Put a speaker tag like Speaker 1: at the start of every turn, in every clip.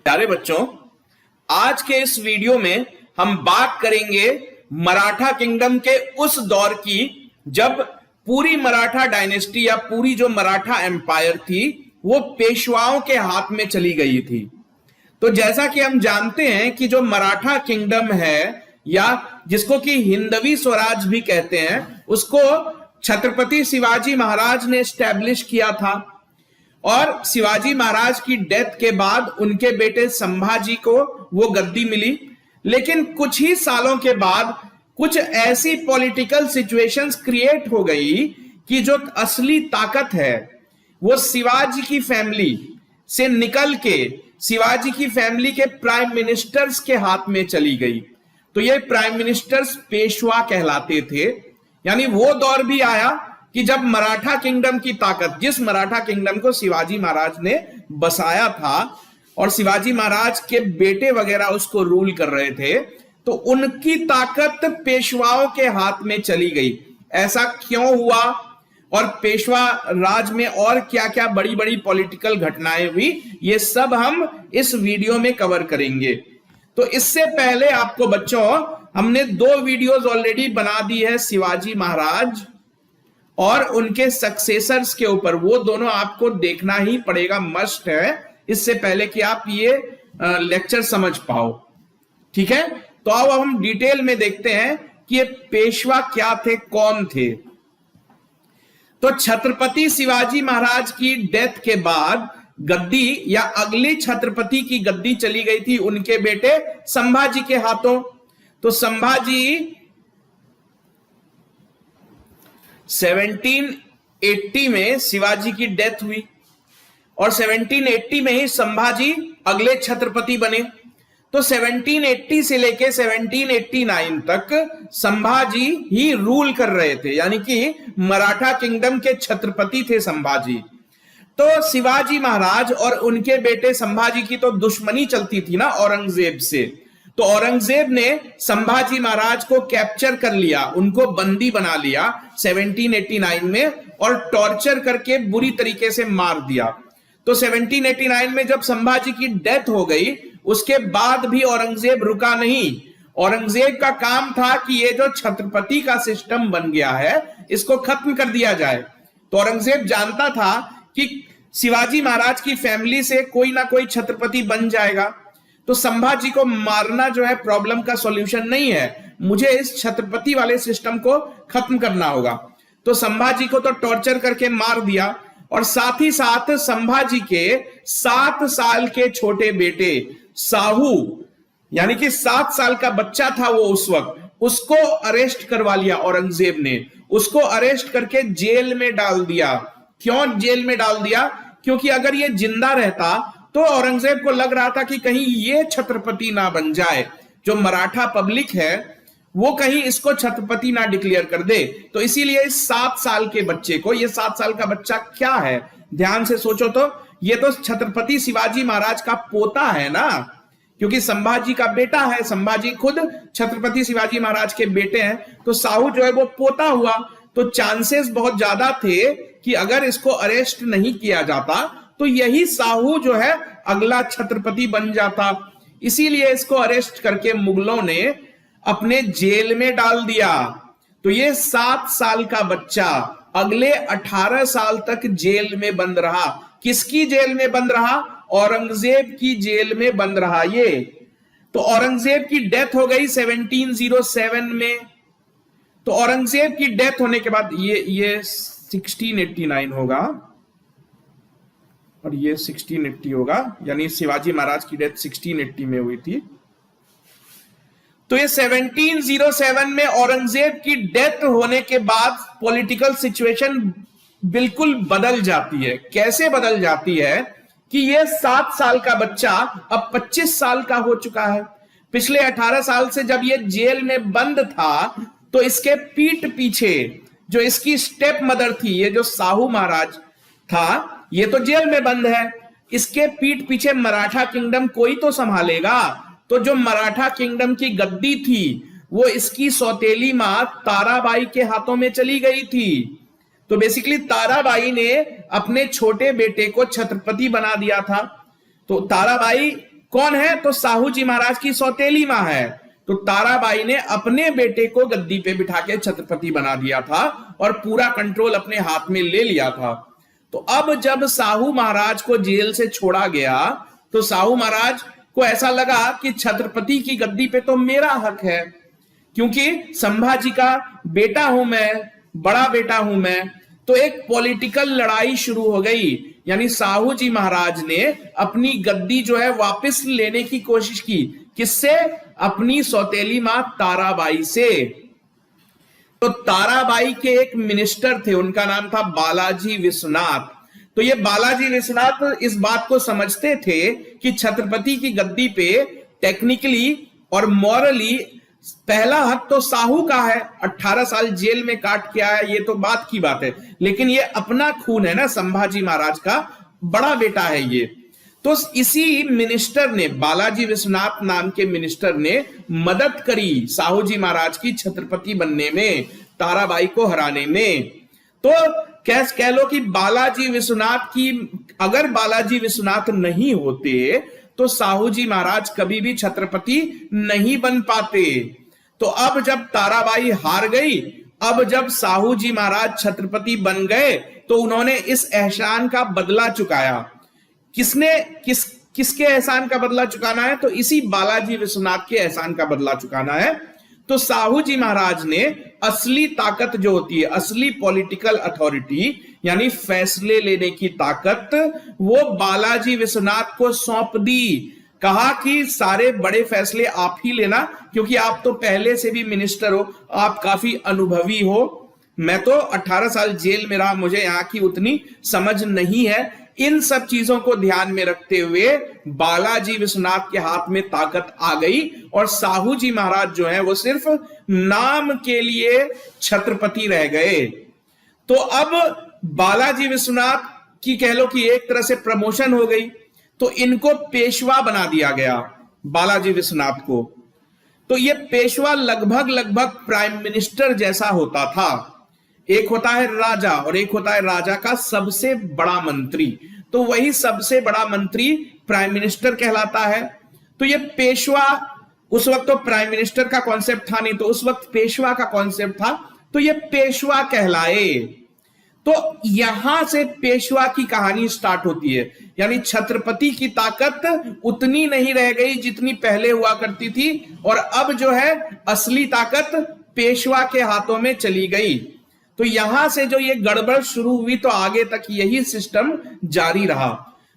Speaker 1: प्यारे बच्चों, आज के इस वीडियो में हम बात करेंगे मराठा किंगडम के उस दौर की जब पूरी मराठा डायनेस्टी या पूरी जो मराठा एम्पायर थी वो पेशवाओं के हाथ में चली गई थी। तो जैसा कि हम जानते हैं कि जो मराठा किंगडम है या जिसको कि हिंदवी स्वराज भी कहते हैं, उसको छत्रपति शिवाजी महाराज ने एस्टैब्लिश किया था। और शिवाजी महाराज की डेथ के बाद उनके बेटे संभाजी को वो गद्दी मिली। लेकिन कुछ ही सालों के बाद कुछ ऐसी पॉलिटिकल सिचुएशंस क्रिएट हो गई कि जो असली ताकत है वो शिवाजी की फैमिली से निकल के शिवाजी की फैमिली के प्राइम मिनिस्टर्स के हाथ में चली गई। तो ये प्राइम मिनिस्टर्स पेशवा कहलाते थे। यानी वो दौर भी आया कि जब मराठा किंगडम की ताकत, जिस मराठा किंगडम को शिवाजी महाराज ने बसाया था और शिवाजी महाराज के बेटे वगैरह उसको रूल कर रहे थे, तो उनकी ताकत पेशवाओं के हाथ में चली गई। ऐसा क्यों हुआ और पेशवा राज में और क्या क्या बड़ी बड़ी पॉलिटिकल घटनाएं हुई, ये सब हम इस वीडियो में कवर करेंगे। तो इससे पहले आपको बच्चों हमने 2 वीडियोस ऑलरेडी बना दी है शिवाजी महाराज और उनके सक्सेसर्स के ऊपर। वो दोनों आपको देखना ही पड़ेगा, मस्ट है, इससे पहले कि आप ये लेक्चर समझ पाओ। ठीक है, तो अब हम डिटेल में देखते हैं कि ये पेशवा क्या थे, कौन थे। तो छत्रपति शिवाजी महाराज की डेथ के बाद गद्दी या अगली छत्रपति की गद्दी चली गई थी उनके बेटे संभाजी के हाथों। तो संभाजी 1780 में शिवाजी की डेथ हुई और 1780 में ही संभाजी अगले छत्रपति बने। तो 1780 से लेके 1789 तक संभाजी ही रूल कर रहे थे, यानी कि मराठा किंगडम के छत्रपति थे संभाजी। तो शिवाजी महाराज और उनके बेटे संभाजी की तो दुश्मनी चलती थी ना औरंगजेब से। तो औरंगजेब ने संभाजी महाराज को कैप्चर कर लिया, उनको बंदी बना लिया 1789 में और टॉर्चर करके बुरी तरीके से मार दिया। तो 1789 में जब संभाजी की डेथ हो गई, उसके बाद भी औरंगजेब रुका नहीं। औरंगजेब का काम था कि ये जो छत्रपति का सिस्टम बन गया है इसको खत्म कर दिया जाए। तो औरंगजेब जानता था कि शिवाजी महाराज की फैमिली से कोई ना कोई छत्रपति बन जाएगा, तो संभाजी को मारना जो है प्रॉब्लम का सॉल्यूशन नहीं है, मुझे इस छत्रपति वाले सिस्टम को खत्म करना होगा। तो संभाजी को तो टॉर्चर करके मार दिया और साथ ही साथ संभाजी के 7 साल के छोटे बेटे साहू, यानी कि 7 साल का बच्चा था वो उस वक्त, उसको अरेस्ट करवा लिया औरंगजेब ने। उसको अरेस्ट करके जेल में डाल दिया। क्यों जेल में डाल दिया? क्योंकि अगर ये जिंदा रहता तो औरंगजेब को लग रहा था कि कहीं ये छत्रपति ना बन जाए, जो मराठा पब्लिक है वो कहीं इसको छत्रपति ना डिक्लेयर कर दे। तो इसीलिए इस 7 साल के बच्चे को, ये 7 साल का बच्चा क्या है, ध्यान से सोचो तो ये तो छत्रपति शिवाजी महाराज का पोता है ना, क्योंकि संभाजी का बेटा है, संभाजी खुद छत्रपति शिवाजी महाराज के बेटे हैं। तो साहू जो है वो पोता हुआ। तो चांसेस बहुत ज्यादा थे कि अगर इसको अरेस्ट नहीं किया जाता तो यही साहू जो है अगला छत्रपति बन जाता। इसीलिए इसको अरेस्ट करके मुगलों ने अपने जेल में डाल दिया। तो ये 7 साल का बच्चा अगले 18 साल तक जेल में बंद रहा। किसकी जेल में बंद रहा? औरंगजेब की जेल में बंद रहा ये। तो औरंगजेब की डेथ हो गई 1707 में। तो औरंगजेब की डेथ होने के बाद ये 1689 होगा और ये 1680 होगा, यानी शिवाजी महाराज की डेथ 1680 में हुई थी। तो ये 1707 में औरंगजेब की डेथ होने के बाद पॉलिटिकल सिचुएशन बिल्कुल बदल जाती है। कैसे बदल जाती है कि ये 7 साल का बच्चा अब 25 साल का हो चुका है। पिछले 18 साल से जब ये जेल में बंद था तो इसके पीठ पीछे जो इसकी स्टेप मदर थी, ये जो साहू महाराज था, ये तो जेल में बंद है, इसके पीठ पीछे मराठा किंगडम कोई तो संभालेगा। तो जो मराठा किंगडम की गद्दी थी वो इसकी सौतेली मां ताराबाई के हाथों में चली गई थी। तो बेसिकली ताराबाई ने अपने छोटे बेटे को छत्रपति बना दिया था। तो ताराबाई कौन है? तो साहू जी महाराज की सौतेली मां है। तो ताराबाई ने अपने बेटे को गद्दी पे बिठा के छत्रपति बना दिया था और पूरा कंट्रोल अपने हाथ में ले लिया था। तो अब जब साहू महाराज को जेल से छोड़ा गया तो साहू महाराज को ऐसा लगा कि छत्रपति की गद्दी पे तो मेरा हक है, क्योंकि संभाजी का बेटा हूं मैं, बड़ा बेटा हूं मैं। तो एक पॉलिटिकल लड़ाई शुरू हो गई, यानी साहू जी महाराज ने अपनी गद्दी जो है वापस लेने की कोशिश की। किससे? अपनी सौतेली मां ताराबाई से। तो ताराबाई के एक मिनिस्टर थे, उनका नाम था बालाजी विश्वनाथ। तो ये बालाजी विश्वनाथ इस बात को समझते थे कि छत्रपति की गद्दी पे टेक्निकली और मॉरली पहला हक तो साहू का है। 18 साल जेल में काट के आया, ये तो बात की बात है, लेकिन ये अपना खून है ना, संभाजी महाराज का बड़ा बेटा है ये। तो इसी मिनिस्टर ने, बालाजी विश्वनाथ नाम के मिनिस्टर ने मदद करी साहू जी महाराज की छत्रपति बनने में, ताराबाई को हराने में। तो कह लो कि बालाजी विश्वनाथ की, अगर बालाजी विश्वनाथ नहीं होते तो साहू जी महाराज कभी भी छत्रपति नहीं बन पाते। तो अब जब ताराबाई हार गई, अब जब साहू जी महाराज छत्रपति बन गए तो उन्होंने इस एहसान का बदला चुकाया। किसके एहसान का बदला चुकाना है? तो इसी बालाजी विश्वनाथ के एहसान का बदला चुकाना है। तो साहू जी महाराज ने असली ताकत जो होती है, असली पॉलिटिकल अथॉरिटी यानी फैसले लेने की ताकत, वो बालाजी विश्वनाथ को सौंप दी। कहा कि सारे बड़े फैसले आप ही लेना, क्योंकि आप तो पहले से भी मिनिस्टर हो, आप काफी अनुभवी हो। मैं तो 18 साल जेल में रहा, मुझे यहां की उतनी समझ नहीं है। इन सब चीजों को ध्यान में रखते हुए बालाजी विश्वनाथ के हाथ में ताकत आ गई और साहू जी महाराज जो है वो सिर्फ नाम के लिए छत्रपति रह गए। तो अब बालाजी विश्वनाथ की कह लो कि एक तरह से प्रमोशन हो गई, तो इनको पेशवा बना दिया गया, बालाजी विश्वनाथ को। तो ये पेशवा लगभग प्राइम मिनिस्टर जैसा होता था। एक होता है राजा और एक होता है राजा का सबसे बड़ा मंत्री, तो वही सबसे बड़ा मंत्री प्राइम मिनिस्टर कहलाता है। तो ये पेशवा, उस वक्त तो प्राइम मिनिस्टर का कॉन्सेप्ट था नहीं, तो उस वक्त पेशवा का कॉन्सेप्ट था, तो ये पेशवा कहलाए। तो यहां से पेशवा की कहानी स्टार्ट होती है, यानी छत्रपति की ताकत उतनी नहीं रह गई जितनी पहले हुआ करती थी, और अब जो है असली ताकत पेशवा के हाथों में चली गई। तो यहां से जो ये गड़बड़ शुरू हुई तो आगे तक यही सिस्टम जारी रहा।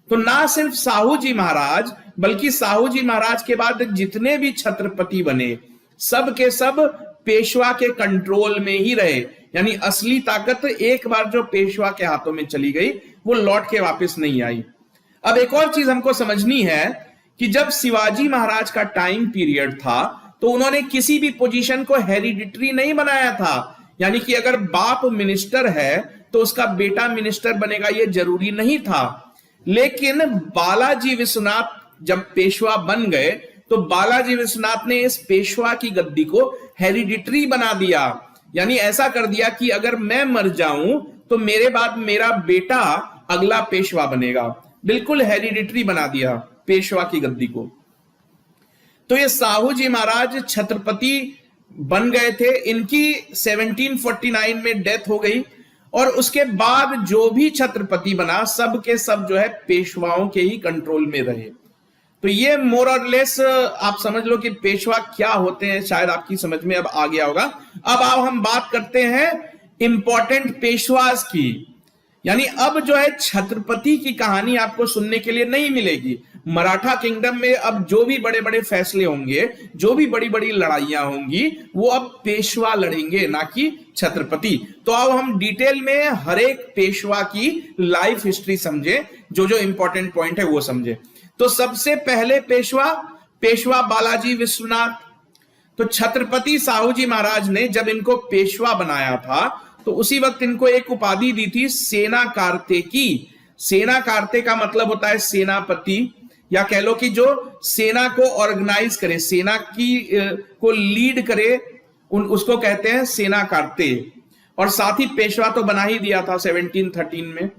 Speaker 1: तो ना सिर्फ साहू जी महाराज, बल्कि साहू जी महाराज के बाद जितने भी छत्रपति बने, सब के सब पेशवा के कंट्रोल में ही रहे, यानी असली ताकत एक बार जो पेशवा के हाथों में चली गई वो लौट के वापस नहीं आई। अब एक और चीज हमको समझनी है कि जब शिवाजी महाराज का टाइम पीरियड था तो उन्होंने किसी भी पोजीशन को हेरिडिटरी नहीं बनाया था, यानी कि अगर बाप मिनिस्टर है तो उसका बेटा मिनिस्टर बनेगा, ये जरूरी नहीं था। लेकिन बालाजी विश्वनाथ जब पेशवा बन गए तो बालाजी विश्वनाथ ने इस पेशवा की गद्दी को हेरिडिटरी बना दिया, यानी ऐसा कर दिया कि अगर मैं मर जाऊं तो मेरे बाद मेरा बेटा अगला पेशवा बनेगा। बिल्कुल हेरिडिटरी बना दिया पेशवा की गद्दी को। तो ये साहू जी महाराज छत्रपति बन गए थे। इनकी 1749 में डेथ हो गई और उसके बाद जो भी छत्रपति बना सब के सब जो है पेशवाओं के ही कंट्रोल में रहे। तो ये मोर और लेस आप समझ लो कि पेशवा क्या होते हैं, शायद आपकी समझ में अब आ गया होगा। अब आओ हम बात करते हैं इंपॉर्टेंट पेशवास की, यानी अब जो है छत्रपति की कहानी आपको सुनने के लिए नहीं मिलेगी। मराठा किंगडम में अब जो भी बड़े बड़े फैसले होंगे, जो भी बड़ी बड़ी लड़ाइयां होंगी, वो अब पेशवा लड़ेंगे, ना कि छत्रपति। तो अब हम डिटेल में हर एक पेशवा की लाइफ हिस्ट्री समझे, जो जो इंपॉर्टेंट पॉइंट है वो समझे। तो सबसे पहले पेशवा बालाजी विश्वनाथ। तो छत्रपति साहू जी महाराज ने जब इनको पेशवा बनाया था तो उसी वक्त इनको एक उपाधि दी थी सेना कार्ते की। सेना कार्ते का मतलब होता है सेनापति, या कह लो कि जो सेना को ऑर्गेनाइज करे, सेना की को लीड करे, उसको कहते हैं सेना कार्ते। और साथ ही पेशवा तो बना ही दिया था 1713 में।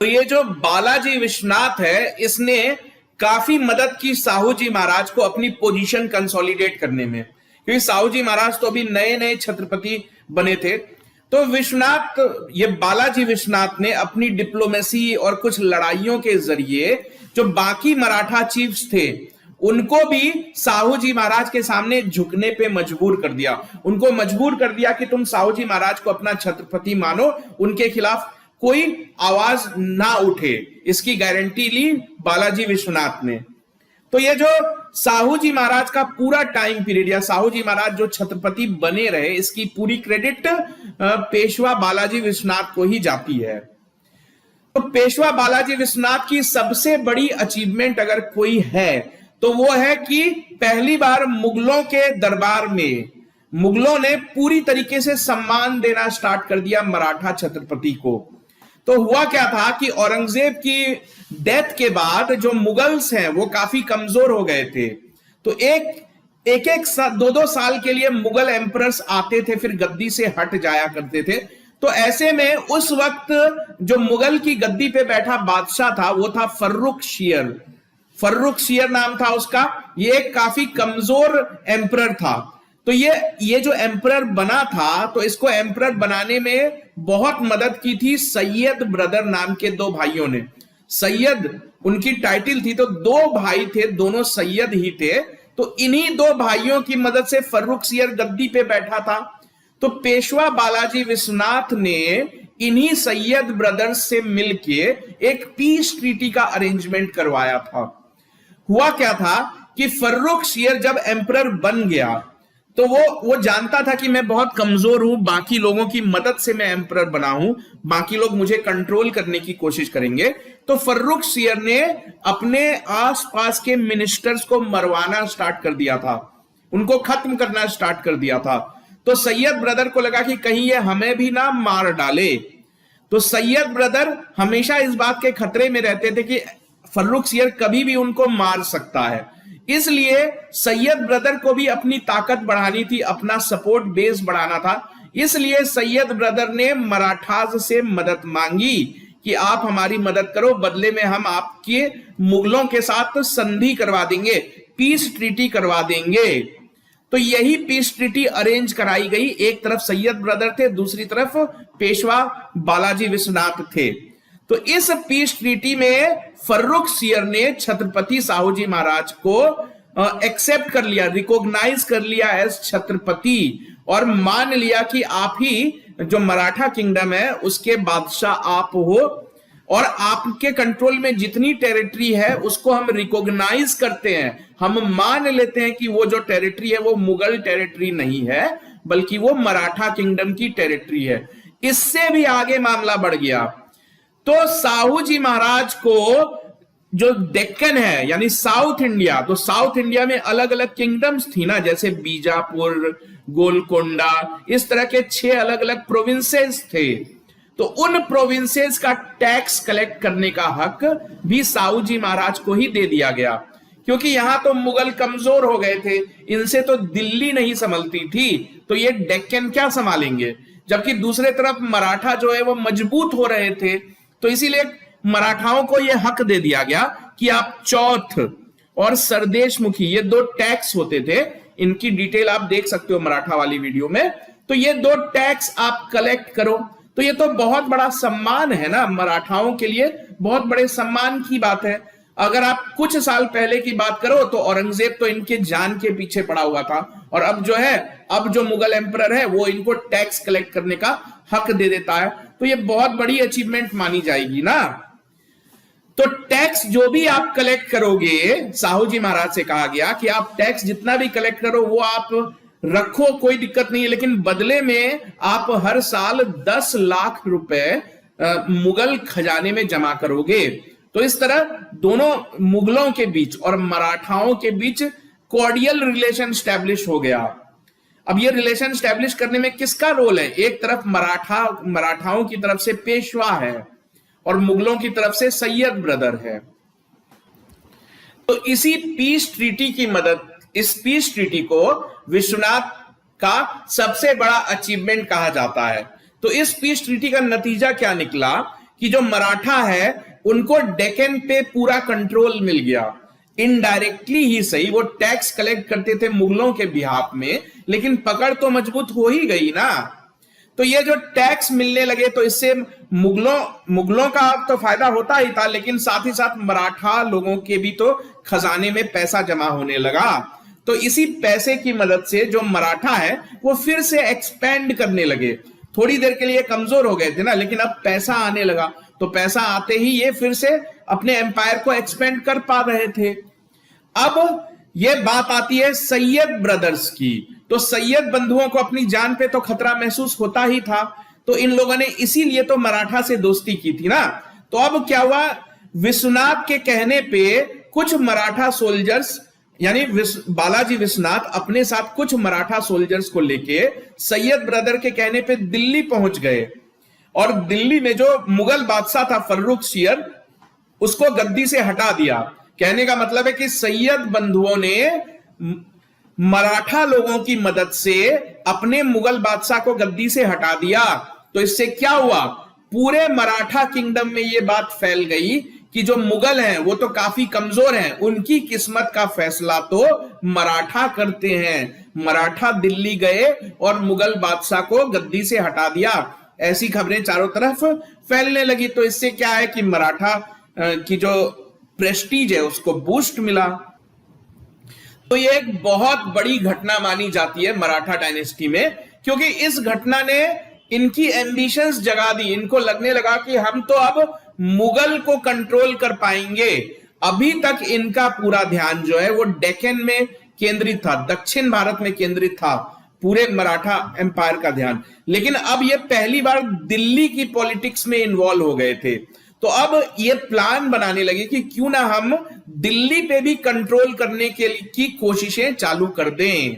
Speaker 1: तो ये जो बालाजी विश्वनाथ है, इसने काफी मदद की साहू जी महाराज को अपनी पोजीशन कंसोलिडेट करने में, क्योंकि साहू जी महाराज तो अभी नए नए छत्रपति बने थे। तो विश्वनाथ, ये बालाजी विश्वनाथ ने अपनी डिप्लोमेसी और कुछ लड़ाइयों के जरिए जो बाकी मराठा चीफ्स थे उनको भी साहू जी महाराज के सामने झुकने पे मजबूर कर दिया। उनको मजबूर कर दिया कि तुम साहू जी महाराज को अपना छत्रपति मानो, उनके खिलाफ कोई आवाज ना उठे, इसकी गारंटी ली बालाजी विश्वनाथ ने। तो ये जो साहू जी महाराज का पूरा टाइम पीरियड, या साहू जी महाराज जो छत्रपति बने रहे, इसकी पूरी क्रेडिट पेशवा बालाजी विश्वनाथ को ही जाती है। तो पेशवा बालाजी विश्वनाथ की सबसे बड़ी अचीवमेंट अगर कोई है तो वो है कि पहली बार मुगलों के दरबार में मुगलों ने पूरी तरीके से सम्मान देना स्टार्ट कर दिया मराठा छत्रपति को। तो हुआ क्या था कि औरंगजेब की डेथ के बाद जो मुगल्स हैं वो काफी कमजोर हो गए थे। तो एक दो साल के लिए मुगल एम्परर्स आते थे, फिर गद्दी से हट जाया करते थे। तो ऐसे में उस वक्त जो मुगल की गद्दी पे बैठा बादशाह था वो था फर्रुख शियर नाम था उसका। ये एक काफी कमजोर एम्परर था। तो ये जो एम्परर बना था, तो इसको एम्परर बनाने में बहुत मदद की थी सैयद ब्रदर नाम के दो भाइयों ने। सैयद उनकी टाइटल थी, तो दो भाई थे, दोनों सैयद ही थे। तो इन्हीं दो भाइयों की मदद से फर्रुख शियर गद्दी पे बैठा था। तो पेशवा बालाजी विश्वनाथ ने इन्हीं सैयद ब्रदर्स से मिलके एक पीस ट्रीटी का अरेंजमेंट करवाया था। हुआ क्या था कि फर्रुख शियर जब एम्परर बन गया तो वो जानता था कि मैं बहुत कमजोर हूं, बाकी लोगों की मदद से मैं एम्परर बना हूं, बाकी लोग मुझे कंट्रोल करने की कोशिश करेंगे। तो फर्रुख शियर ने अपने आसपास के मिनिस्टर्स को मरवाना स्टार्ट कर दिया था, उनको खत्म करना स्टार्ट कर दिया था। तो सैयद ब्रदर को लगा कि कहीं ये हमें भी ना मार डाले। तो सैयद ब्रदर हमेशा इस बात के खतरे में रहते थे कि फर्रुख शियर कभी भी उनको मार सकता है। इसलिए सैयद ब्रदर को भी अपनी ताकत बढ़ानी थी, अपना सपोर्ट बेस बढ़ाना था। इसलिए सैयद ब्रदर ने मराठाज से मदद मांगी कि आप हमारी मदद करो, बदले में हम आपके मुगलों के साथ संधि करवा देंगे, पीस ट्रीटी करवा देंगे। तो यही पीस ट्रीटी अरेंज कराई गई। एक तरफ सैयद ब्रदर थे, दूसरी तरफ पेशवा बालाजी विश्वनाथ थे। तो इस पीस ट्रीटी में फर्रुख शियर ने छत्रपति साहू जी महाराज को एक्सेप्ट कर लिया, रिकॉग्नाइज कर लिया एज छत्रपति, और मान लिया कि आप ही जो मराठा किंगडम है उसके बादशाह आप हो, और आपके कंट्रोल में जितनी टेरिटरी है उसको हम रिकॉग्नाइज करते हैं, हम मान लेते हैं कि वो जो टेरिटरी है वो मुगल टेरिटरी नहीं है बल्कि वो मराठा किंगडम की टेरिटरी है। इससे भी आगे मामला बढ़ गया। तो साहू जी महाराज को जो डेक्कन है यानी साउथ इंडिया, तो साउथ इंडिया में अलग अलग किंगडम्स थी ना, जैसे बीजापुर, गोलकोंडा, इस तरह के 6 अलग अलग प्रोविंसेस थे। तो उन प्रोविंसेस का टैक्स कलेक्ट करने का हक भी साहू जी महाराज को ही दे दिया गया, क्योंकि यहां तो मुगल कमजोर हो गए थे, इनसे तो दिल्ली नहीं संभलती थी, तो ये डेक्कन क्या संभालेंगे। जबकि दूसरे तरफ मराठा जो है वो मजबूत हो रहे थे, तो इसीलिए मराठाओं को यह हक दे दिया गया कि आप चौथ और सरदेशमुखी, ये 2 टैक्स होते थे, इनकी डिटेल आप देख सकते हो मराठा वाली वीडियो में। तो ये 2 टैक्स आप कलेक्ट करो। तो ये तो बहुत बड़ा सम्मान है ना, मराठाओं के लिए बहुत बड़े सम्मान की बात है। अगर आप कुछ साल पहले की बात करो तो औरंगजेब तो इनके जान के पीछे पड़ा हुआ था, और अब जो मुगल एम्परर है वो इनको टैक्स कलेक्ट करने का हक दे देता है। तो ये बहुत बड़ी अचीवमेंट मानी जाएगी ना। तो टैक्स जो भी आप कलेक्ट करोगे, साहू जी महाराज से कहा गया कि आप टैक्स जितना भी कलेक्ट करो वो आप रखो, कोई दिक्कत नहीं है, लेकिन बदले में आप हर साल 10 लाख रुपए मुगल खजाने में जमा करोगे। तो इस तरह दोनों मुगलों के बीच और मराठाओं के बीच कॉर्डियल रिलेशन स्टैब्लिश हो गया। अब ये रिलेशन स्टैब्लिश करने में किसका रोल है? एक तरफ मराठाओं की तरफ से पेशवा है और मुगलों की तरफ से सैयद ब्रदर है। तो इसी पीस ट्रीटी की मदद, इस पीस ट्रीटी को विश्वनाथ का सबसे बड़ा अचीवमेंट कहा जाता है। तो इस पीस ट्रीटी का नतीजा क्या निकला कि जो मराठा है उनको डेक्कन पे पूरा कंट्रोल मिल गया। इनडायरेक्टली ही सही, वो टैक्स कलेक्ट करते थे मुगलों के बिहाफ में, लेकिन पकड़ तो मजबूत हो ही गई ना। तो ये जो टैक्स मिलने लगे तो इससे मुगलों का तो फायदा होता ही था, लेकिन साथ ही साथ मराठा लोगों के भी तो खजाने में पैसा जमा होने लगा। तो इसी पैसे की मदद से जो मराठा है वो फिर से एक्सपेंड करने लगे। थोड़ी देर के लिए कमजोर हो गए थे ना, लेकिन अब पैसा आने लगा, तो पैसा आते ही ये फिर से अपने एम्पायर को एक्सपेंड कर पा रहे थे। अब ये बात आती है सैयद ब्रदर्स की। तो सैयद बंधुओं को अपनी जान पे तो खतरा महसूस होता ही था, तो इन लोगों ने इसीलिए तो मराठा से दोस्ती की थी ना। तो अब क्या हुआ, विश्वनाथ के कहने पे कुछ मराठा सोल्जर्स, यानी बालाजी विश्वनाथ अपने साथ कुछ मराठा सोल्जर्स को लेके सैयद ब्रदर के कहने पे दिल्ली पहुंच गए। और दिल्ली में जो मुगल बादशाह था फर्रुखसियर, उसको गद्दी से हटा दिया। कहने का मतलब है कि सैयद बंधुओं ने मराठा लोगों की मदद से अपने मुगल बादशाह को गद्दी से हटा दिया। तो इससे क्या हुआ, पूरे मराठा किंगडम में यह बात फैल गई कि जो मुगल हैं वो तो काफी कमजोर हैं, उनकी किस्मत का फैसला तो मराठा करते हैं। मराठा दिल्ली गए और मुगल बादशाह को गद्दी से हटा दिया। ऐसी खबरें चारों तरफ फैलने लगी। तो इससे क्या है कि मराठा की जो प्रेस्टीज है उसको बूस्ट मिला। तो ये एक बहुत बड़ी घटना मानी जाती है मराठा डायनेस्टी में, क्योंकि इस घटना ने इनकी एम्बिशंस जगा दी। इनको लगने लगा कि हम तो अब मुगल को कंट्रोल कर पाएंगे। अभी तक इनका पूरा ध्यान जो है वो डेक्कन में केंद्रित था, दक्षिण भारत में केंद्रित था पूरे मराठा एम्पायर का ध्यान। लेकिन अब ये पहली बार दिल्ली की पॉलिटिक्स में इन्वॉल्व हो गए थे। तो अब ये प्लान बनाने लगे कि क्यों ना हम दिल्ली पे भी कंट्रोल करने की कोशिशें चालू कर दें।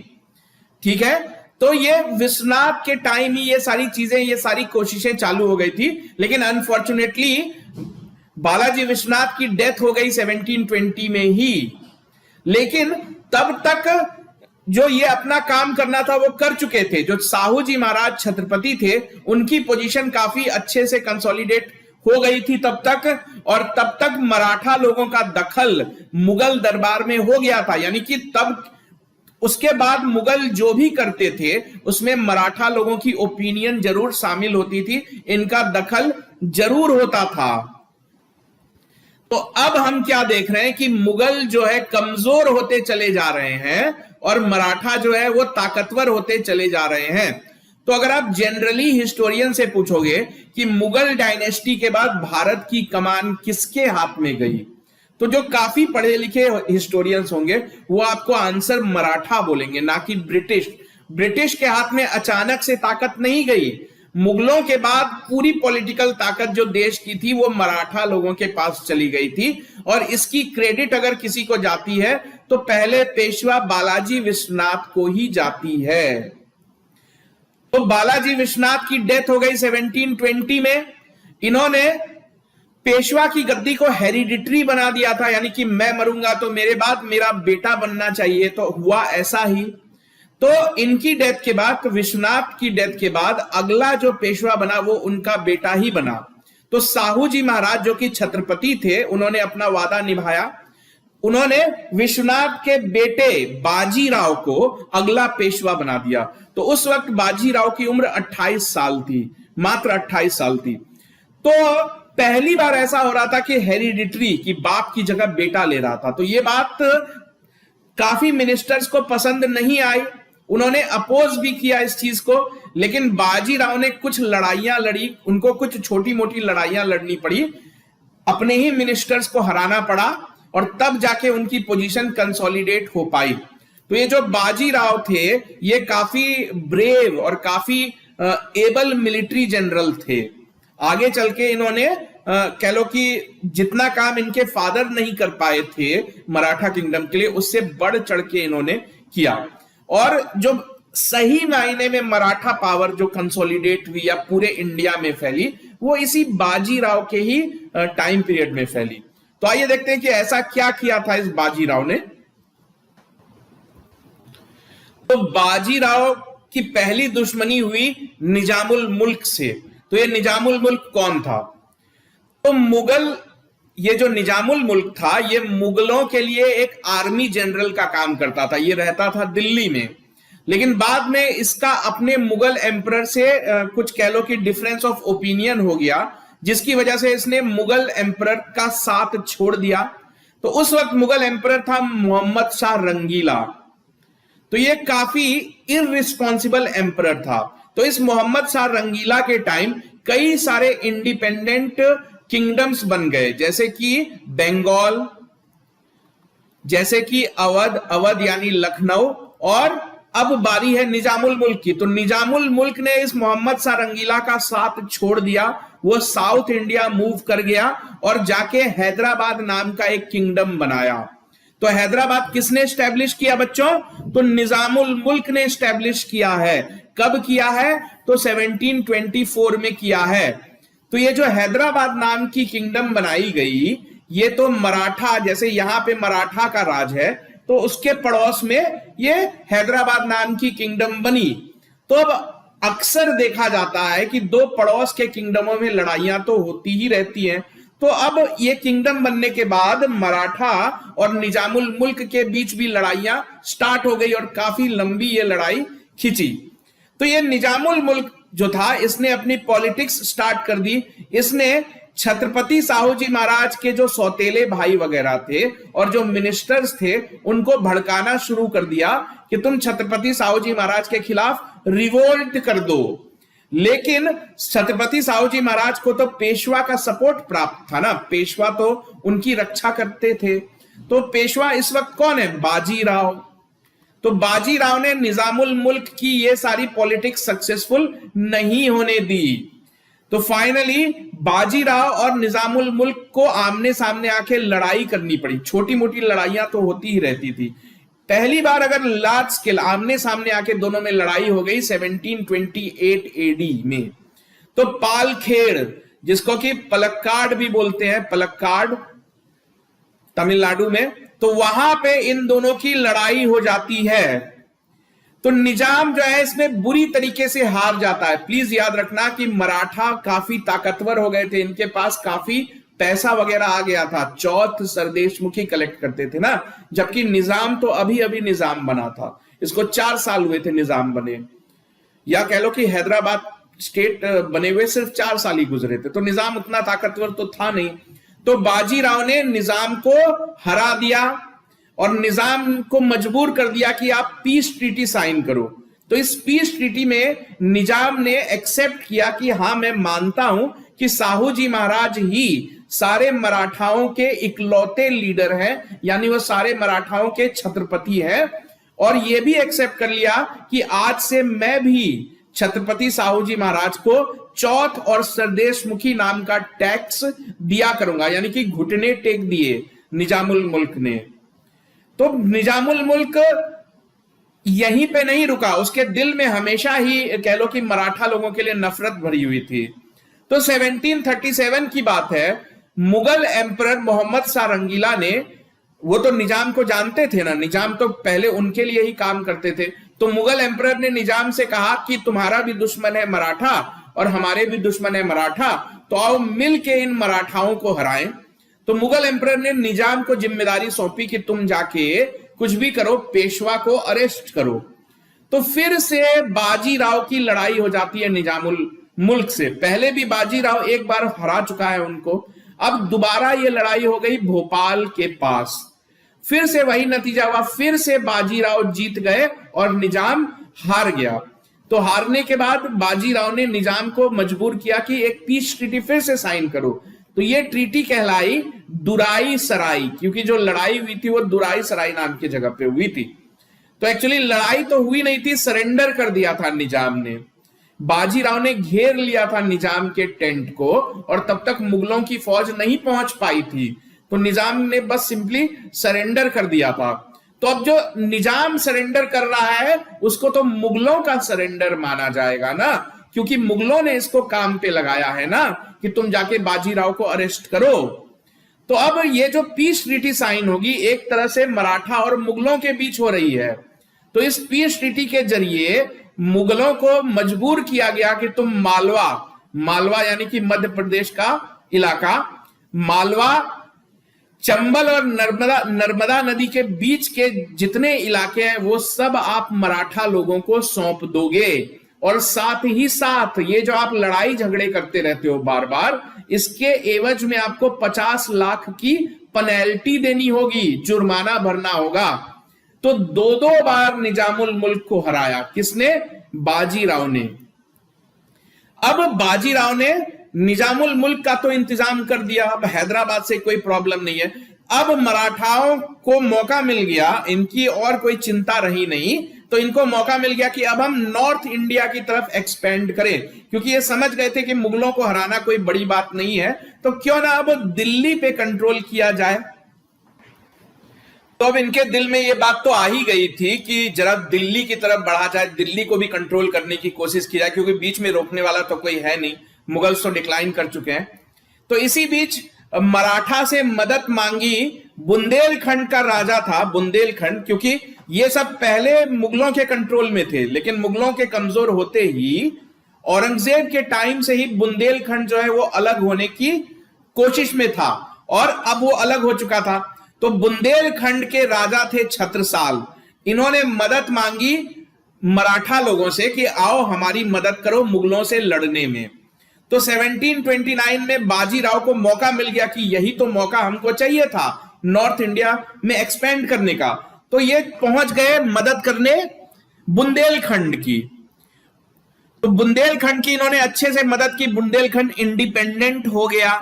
Speaker 1: ठीक है, तो ये विश्वनाथ के टाइम ही ये सारी चीजें, ये सारी कोशिशें चालू हो गई थी। लेकिन अनफॉर्चुनेटली बालाजी विश्वनाथ की डेथ हो गई 1720 में ही। लेकिन तब तक जो ये अपना काम करना था वो कर चुके थे। जो साहू जी महाराज छत्रपति थे, उनकी पोजीशन काफी अच्छे से कंसोलिडेट हो गई थी तब तक, और तब तक मराठा लोगों का दखल मुगल दरबार में हो गया था। यानी कि तब उसके बाद मुगल जो भी करते थे उसमें मराठा लोगों की ओपिनियन जरूर शामिल होती थी, इनका दखल जरूर होता था। तो अब हम क्या देख रहे हैं कि मुगल जो है कमजोर होते चले जा रहे हैं और मराठा जो है वो ताकतवर होते चले जा रहे हैं। तो अगर आप जनरली हिस्टोरियन से पूछोगे कि मुगल डायनेस्टी के बाद भारत की कमान किसके हाथ में गई, तो जो काफी पढ़े लिखे हिस्टोरियंस होंगे वो आपको आंसर मराठा बोलेंगे, ना कि ब्रिटिश। ब्रिटिश के हाथ में अचानक से ताकत नहीं गई। मुगलों के बाद पूरी पॉलिटिकल ताकत जो देश की थी वो मराठा लोगों के पास चली गई थी। और इसकी क्रेडिट अगर किसी को जाती है तो पहले पेशवा बालाजी विश्वनाथ को ही जाती है। तो बालाजी विश्वनाथ की डेथ हो गई 1720 में। इन्होंने पेशवा की गद्दी को हेरिडिटरी बना दिया था, यानी कि मैं मरूंगा तो मेरे बाद मेरा बेटा बनना चाहिए। तो हुआ ऐसा ही। तो इनकी डेथ के बाद, तो विश्वनाथ की डेथ के बाद अगला जो पेशवा बना वो उनका बेटा ही बना। तो साहू जी महाराज जो कि छत्रपति थे, उन्होंने अपना वादा निभाया। उन्होंने विश्वनाथ के बेटे बाजीराव को अगला पेशवा बना दिया। तो उस वक्त बाजीराव की उम्र 28 साल थी, मात्र 28 साल थी। तो पहली बार ऐसा हो रहा था कि हेरिडिटरी, कि बाप की जगह बेटा ले रहा था। तो ये बात काफी मिनिस्टर्स को पसंद नहीं आई, उन्होंने अपोज भी किया इस चीज को। लेकिन बाजीराव ने कुछ लड़ाइयां लड़ी, उनको कुछ छोटी मोटी लड़ाइयां लड़नी पड़ी, अपने ही मिनिस्टर्स को हराना पड़ा, और तब जाके उनकी पोजीशन कंसोलिडेट हो पाई। तो ये जो बाजीराव थे ये काफी ब्रेव और काफी एबल मिलिट्री जनरल थे। आगे चल के इन्होंने कह लो कि जितना काम इनके फादर नहीं कर पाए थे मराठा किंगडम के लिए, उससे बढ़ चढ़ के इन्होंने किया। और जो सही मायने में मराठा पावर जो कंसोलिडेट हुई या पूरे इंडिया में फैली, वो इसी बाजीराव के ही टाइम पीरियड में फैली। तो आइए देखते हैं कि ऐसा क्या किया था इस बाजीराव ने। तो बाजीराव की पहली दुश्मनी हुई निजामुल मुल्क से। तो ये निजामुल मुल्क कौन था? तो मुगल, ये जो निजामुल मुल्क था, ये मुगलों के लिए एक आर्मी जनरल का काम करता था। ये रहता था दिल्ली में, लेकिन बाद में इसका अपने मुगल एम्परर से कुछ कह लो कि डिफरेंस ऑफ ओपिनियन हो गया, जिसकी वजह से इसने मुगल एम्परर का साथ छोड़ दिया। तो उस वक्त मुगल एम्परर था मोहम्मद शाह रंगीला। तो ये काफी इररिस्पॉन्सिबल एम्परर था। तो इस मोहम्मद शाह रंगीला के टाइम कई सारे इंडिपेंडेंट किंगडम्स बन गए, जैसे कि बंगाल, जैसे कि अवध यानी लखनऊ, और अब बारी है निजामुल मुल्क की। तो निजामुल मुल्क ने इस मोहम्मद शाह रंगीला का साथ छोड़ दिया, वो साउथ इंडिया मूव कर गया और जाके हैदराबाद नाम का एक किंगडम बनाया। तो हैदराबाद किसने स्टैब्लिश किया बच्चों? तो निजामुल मुल्क ने स्टैब्लिश किया है। कब किया है? तो 1724 में किया है। तो ये जो हैदराबाद नाम की किंगडम बनाई गई, ये तो मराठा, जैसे यहां पे मराठा का राज है, तो उसके पड़ोस में ये हैदराबाद नाम की किंगडम बनी। तो अब अक्सर देखा जाता है कि दो पड़ोस के किंगडमों में लड़ाइयां तो होती ही रहती हैं। तो अब ये किंगडम बनने के बाद मराठा और निजामुल मुल्क के बीच भी लड़ाइयां स्टार्ट हो गई और काफी लंबी ये लड़ाई खिंची। तो ये निजामुल मुल्क जो था, इसने अपनी पॉलिटिक्स स्टार्ट कर दी। इसने छत्रपति साहू जी महाराज के जो सौतेले भाई वगैरह थे और जो मिनिस्टर्स थे, उनको भड़काना शुरू कर दिया कि तुम छत्रपति साहू जी महाराज के खिलाफ रिवोल्ट कर दो। लेकिन छत्रपति साहू जी महाराज को तो पेशवा का सपोर्ट प्राप्त था ना, पेशवा तो उनकी रक्षा करते थे। तो पेशवा इस वक्त कौन है? बाजीराव। तो बाजीराव ने निजामुल मुल्क की ये सारी पॉलिटिक्स सक्सेसफुल नहीं होने दी। तो फाइनली बाजीराव और निजामुल मुल्क को आमने सामने आके लड़ाई करनी पड़ी। छोटी मोटी लड़ाइयां तो होती ही रहती थी। पहली बार अगर लार्ज स्केल आमने सामने आके दोनों में लड़ाई हो गई 1728 एडी में। तो पालखेड़, जिसको कि पलक्काड भी बोलते हैं, पलक्काड तमिलनाडु में, तो वहां पे इन दोनों की लड़ाई हो जाती है। तो निजाम जो है इसमें बुरी तरीके से हार जाता है। प्लीज याद रखना कि मराठा काफी ताकतवर हो गए थे, इनके पास काफी पैसा वगैरह आ गया था, चौथ सरदेशमुखी कलेक्ट करते थे ना, जबकि निजाम तो अभी अभी निजाम बना था, इसको 4 साल हुए थे निजाम बने, या कह लो कि हैदराबाद स्टेट बने हुए सिर्फ 4 साल ही गुजरे थे। तो निजाम उतना ताकतवर तो था नहीं। तो बाजीराव ने निजाम को हरा दिया और निजाम को मजबूर कर दिया कि आप पीस ट्रीटी साइन करो। तो इस पीस ट्रीटी में निजाम ने एक्सेप्ट किया कि हाँ, मैं मानता हूं कि साहू जी महाराज ही सारे मराठाओं के इकलौते लीडर हैं, यानी वो सारे मराठाओं के छत्रपति हैं। और ये भी एक्सेप्ट कर लिया कि आज से मैं भी छत्रपति साहू जी महाराज को चौथ और सरदेशमुखी नाम का टैक्स दिया करूंगा, यानी कि घुटने टेक दिए निजामुल मुल्क ने। तो निजामुल मुल्क यहीं पे नहीं रुका, उसके दिल में हमेशा ही कह लो कि मराठा लोगों के लिए नफरत भरी हुई थी। तो 1737 की बात है, मुगल एम्परर मोहम्मद शाह रंगीला ने, वो तो निजाम को जानते थे ना, निजाम तो पहले उनके लिए ही काम करते थे। तो मुगल एम्परर ने निजाम से कहा कि तुम्हारा भी दुश्मन है मराठा और हमारे भी दुश्मन है मराठा, तो आओ मिल के इन मराठाओं को हराएं। तो मुगल एम्परर ने निजाम को जिम्मेदारी सौंपी कि तुम जाके कुछ भी करो, पेशवा को अरेस्ट करो। तो फिर से बाजीराव की लड़ाई हो जाती है निजामुल मुल्क से। पहले भी बाजीराव एक बार हरा चुका है उनको, अब दोबारा ये लड़ाई हो गई भोपाल के पास। फिर से वही नतीजा हुआ, फिर से बाजीराव जीत गए और निजाम हार गया। तो हारने के बाद बाजीराव ने निजाम को मजबूर किया कि एक पीस ट्रीटी फिर से साइन करो। तो ये ट्रीटी कहलाई दुराई सराई, क्योंकि जो लड़ाई हुई थी वो दुराई सराई नाम की जगह पे हुई थी। तो एक्चुअली लड़ाई तो हुई नहीं थी, सरेंडर कर दिया था निजाम ने। बाजीराव ने घेर लिया था निजाम के टेंट को और तब तक मुगलों की फौज नहीं पहुंच पाई थी, तो निजाम ने बस सिंपली सरेंडर कर दिया था। तो अब जो निजाम सरेंडर कर रहा है उसको तो मुगलों का सरेंडर माना जाएगा ना, क्योंकि मुगलों ने इसको काम पे लगाया है ना कि तुम जाके बाजीराव को अरेस्ट करो। तो अब ये जो पीस ट्रीटी साइन होगी एक तरह से मराठा और मुगलों के बीच हो रही है। तो इस पीस ट्रीटी के जरिए मुगलों को मजबूर किया गया कि तुम मालवा यानी कि मध्य प्रदेश का इलाका, मालवा, चंबल और नर्मदा नदी के बीच के जितने इलाके हैं वो सब आप मराठा लोगों को सौंप दोगे। और साथ ही साथ ये जो आप लड़ाई झगड़े करते रहते हो बार बार, इसके एवज में आपको 50 लाख की पेनल्टी देनी होगी, जुर्माना भरना होगा। तो दो दो बार निजामुल मुल्क को हराया। किसने? बाजीराव ने। अब बाजीराव ने निजामुल मुल्क का तो इंतजाम कर दिया, अब हैदराबाद से कोई प्रॉब्लम नहीं है। अब मराठाओं को मौका मिल गया, इनकी और कोई चिंता रही नहीं, तो इनको मौका मिल गया कि अब हम नॉर्थ इंडिया की तरफ एक्सपेंड करें, क्योंकि ये समझ गए थे कि मुगलों को हराना कोई बड़ी बात नहीं है, तो क्यों ना अब दिल्ली पे कंट्रोल किया जाए। तो अब इनके दिल में ये बात तो आ ही गई थी कि जरा दिल्ली की तरफ बढ़ा जाए, दिल्ली को भी कंट्रोल करने की कोशिश की जाए, क्योंकि बीच में रोकने वाला तो कोई है नहीं, मुगल्स तो डिक्लाइन कर चुके हैं। तो इसी बीच मराठा से मदद मांगी बुंदेलखंड का राजा था, बुंदेलखंड, क्योंकि ये सब पहले मुगलों के कंट्रोल में थे, लेकिन मुगलों के कमजोर होते ही औरंगजेब के टाइम से ही बुंदेलखंड जो है वो अलग होने की कोशिश में था, और अब वो अलग हो चुका था। तो बुंदेलखंड के राजा थे छत्रसाल। इन्होंने मदद मांगी मराठा लोगों से कि आओ हमारी मदद करो मुगलों से लड़ने में। तो 1729 में बाजीराव को मौका मिल गया कि यही तो मौका हमको चाहिए था नॉर्थ इंडिया में एक्सपेंड करने का। तो ये पहुंच गए मदद करने बुंदेलखंड की। तो बुंदेलखंड की इन्होंने अच्छे से मदद की, बुंदेलखंड इंडिपेंडेंट हो गया।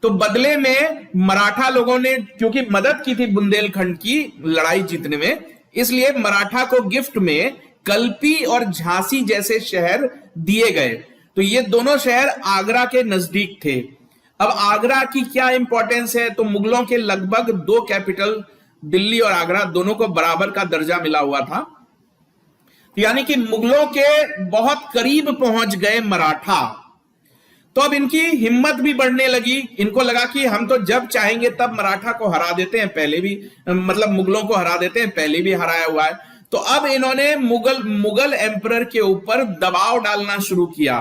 Speaker 1: तो बदले में मराठा लोगों ने क्योंकि मदद की थी बुंदेलखंड की लड़ाई जीतने में, इसलिए मराठा को गिफ्ट में कल्पी और झांसी जैसे शहर दिए गए। तो ये दोनों शहर आगरा के नजदीक थे। अब आगरा की क्या इंपॉर्टेंस है? तो मुगलों के लगभग दो कैपिटल, दिल्ली और आगरा, दोनों को बराबर का दर्जा मिला हुआ था, यानी कि मुगलों के बहुत करीब पहुंच गए मराठा। तो अब इनकी हिम्मत भी बढ़ने लगी। इनको लगा कि हम तो जब चाहेंगे तब मराठा को हरा देते हैं, पहले भी मतलब मुगलों को हरा देते हैं, पहले भी हराया हुआ है। तो अब इन्होंने मुगल एम्परर के ऊपर दबाव डालना शुरू किया।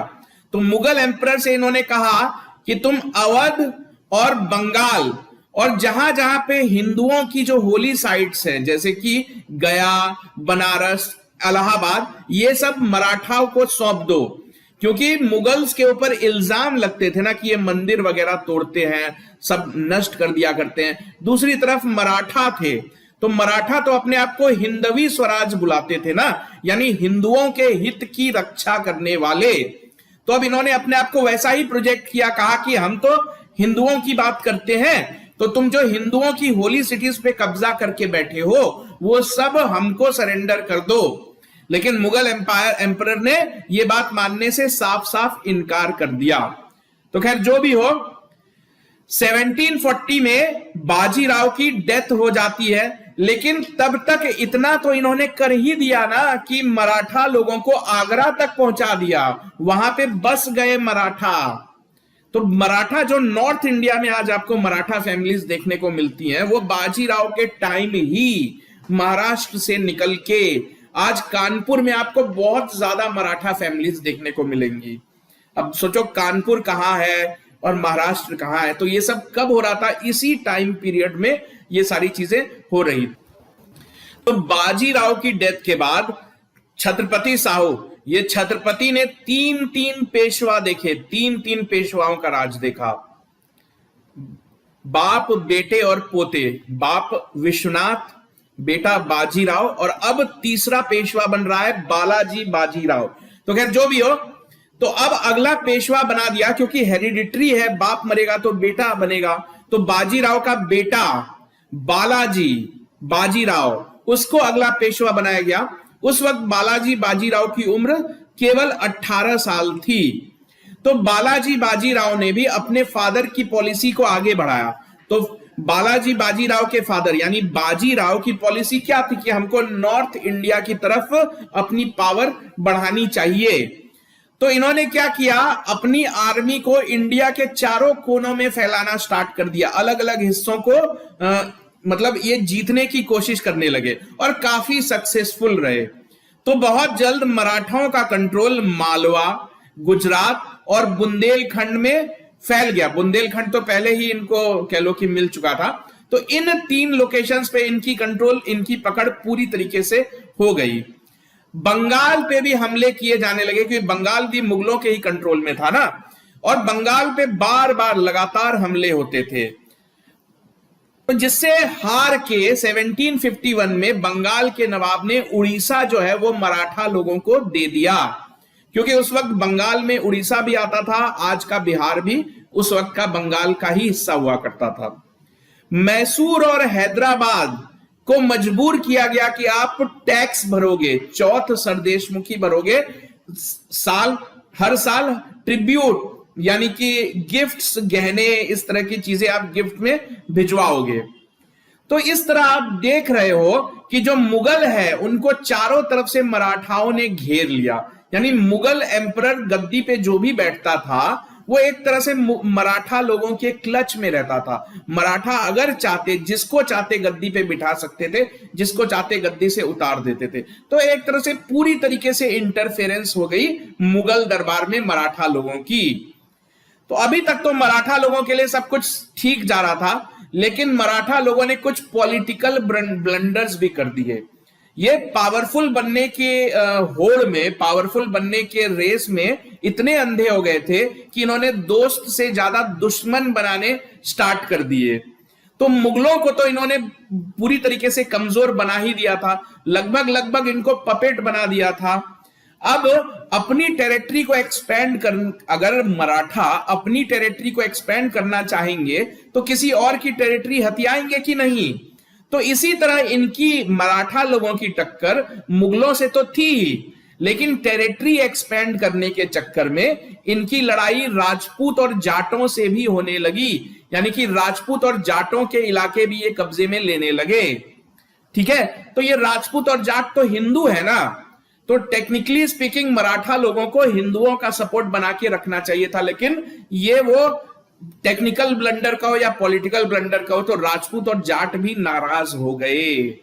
Speaker 1: तो मुगल एम्परर से इन्होंने कहा कि तुम अवध और बंगाल और जहां जहां पे हिंदुओं की जो होली साइट्स हैं, जैसे कि गया, बनारस, इलाहाबाद, ये सब मराठाओं को सौंप दो, क्योंकि मुगल्स के ऊपर इल्जाम लगते थे ना कि ये मंदिर वगैरह तोड़ते हैं, सब नष्ट कर दिया करते हैं। दूसरी तरफ मराठा थे, तो मराठा तो अपने आप को हिंदवी स्वराज बुलाते थे ना, यानी हिंदुओं के हित की रक्षा करने वाले। तो अब इन्होंने अपने आप को वैसा ही प्रोजेक्ट किया, कहा कि हम तो हिंदुओं की बात करते हैं, तो तुम जो हिंदुओं की होली सिटीज पे कब्जा करके बैठे हो वो सब हमको सरेंडर कर दो। लेकिन मुगल एम्परर ने यह बात मानने से साफ साफ इनकार कर दिया। तो खैर जो भी हो, 1740 में बाजीराव की डेथ हो जाती है। लेकिन तब तक इतना तो इन्होंने कर ही दिया ना कि मराठा लोगों को आगरा तक पहुंचा दिया, वहां पे बस गए मराठा। तो मराठा जो नॉर्थ इंडिया में आज आपको मराठा फैमिलीज देखने को मिलती हैं, वो बाजीराव के टाइम ही महाराष्ट्र से निकल के आज कानपुर में आपको बहुत ज्यादा मराठा फैमिलीज देखने को मिलेंगी। अब सोचो कानपुर कहां है और महाराष्ट्र कहां है, तो ये सब कब हो रहा था? इसी टाइम पीरियड में ये सारी चीजें हो रही। तो बाजीराव की डेथ के बाद छत्रपति साहू, ये छत्रपति ने 3 पेशवा देखे, 3 पेशवाओं का राज देखा, बाप, बेटे और पोते। बाप विश्वनाथ, बेटा बाजीराव, और अब तीसरा पेशवा बन रहा है बालाजी बाजीराव। तो खैर जो भी हो, तो अब अगला पेशवा बना दिया, क्योंकि हेरिडिटरी है, बाप मरेगा तो बेटा बनेगा। तो बाजीराव का बेटा बालाजी बाजीराव, उसको अगला पेशवा बनाया गया। उस वक्त बालाजी बाजीराव की उम्र केवल 18 साल थी। तो बालाजी बाजीराव ने भी अपने फादर की पॉलिसी को आगे बढ़ाया। तो बालाजी बाजीराव के फादर यानी बाजीराव की पॉलिसी क्या थी कि हमको नॉर्थ इंडिया की तरफ अपनी पावर बढ़ानी चाहिए। तो इन्होंने क्या किया, अपनी आर्मी को इंडिया के चारों कोनों में फैलाना स्टार्ट कर दिया, अलग अलग हिस्सों को मतलब ये जीतने की कोशिश करने लगे और काफी सक्सेसफुल रहे। तो बहुत जल्द मराठाओं का कंट्रोल मालवा, गुजरात और बुंदेलखंड में फैल गया। बुंदेलखंड तो पहले ही इनको कह लो कि मिल चुका था, तो इन 3 लोकेशंस पे इनकी कंट्रोल, इनकी पकड़ पूरी तरीके से हो गई। बंगाल पे भी हमले किए जाने लगे क्योंकि बंगाल भी मुगलों के ही कंट्रोल में था ना, और बंगाल पे बार बार लगातार हमले होते थे, तो जिससे हार के 1751 में बंगाल के नवाब ने उड़ीसा जो है वो मराठा लोगों को दे दिया, क्योंकि उस वक्त बंगाल में उड़ीसा भी आता था, आज का बिहार भी उस वक्त का बंगाल का ही हिस्सा हुआ करता था। मैसूर और हैदराबाद को मजबूर किया गया कि आप टैक्स भरोगे, चौथ सरदेशमुखी भरोगे, हर साल ट्रिब्यूट यानी कि गिफ्ट्स, गहने, इस तरह की चीजें आप गिफ्ट में भिजवाओगे। तो इस तरह आप देख रहे हो कि जो मुगल है उनको चारों तरफ से मराठाओं ने घेर लिया, यानी मुगल एम्परर गद्दी पे जो भी बैठता था वो एक तरह से मराठा लोगों के क्लच में रहता था। मराठा अगर चाहते, जिसको चाहते गद्दी पे बिठा सकते थे, जिसको चाहते गद्दी से उतार देते थे। तो एक तरह से पूरी तरीके से इंटरफेरेंस हो गई मुगल दरबार में मराठा लोगों की। तो अभी तक तो मराठा लोगों के लिए सब कुछ ठीक जा रहा था, लेकिन मराठा लोगों ने कुछ पॉलिटिकल ब्लंडर्स भी कर दिए। ये पावरफुल बनने के होड़ में, पावरफुल बनने के रेस में इतने अंधे हो गए थे कि इन्होंने दोस्त से ज्यादा दुश्मन बनाने स्टार्ट कर दिए। तो मुगलों को तो इन्होंने पूरी तरीके से कमजोर बना ही दिया था, लगभग इनको पपेट बना दिया था। अब अपनी टेरिटरी को एक्सपेंड कर, अगर मराठा अपनी टेरिटरी को एक्सपेंड करना चाहेंगे तो किसी और की टेरिटरी हथियाएंगे कि नहीं। तो इसी तरह इनकी मराठा लोगों की टक्कर मुगलों से तो थी ही, लेकिन टेरिटरी एक्सपेंड करने के चक्कर में इनकी लड़ाई राजपूत और जाटों से भी होने लगी, यानी कि राजपूत और जाटों के इलाके भी ये कब्जे में लेने लगे। ठीक है, तो ये राजपूत और जाट तो हिंदू है ना, तो टेक्निकली स्पीकिंग मराठा लोगों को हिंदुओं का सपोर्ट बना के रखना चाहिए था, लेकिन ये वो टेक्निकल ब्लंडर का हो या पॉलिटिकल ब्लंडर का हो, तो राजपूत और जाट भी नाराज हो गए।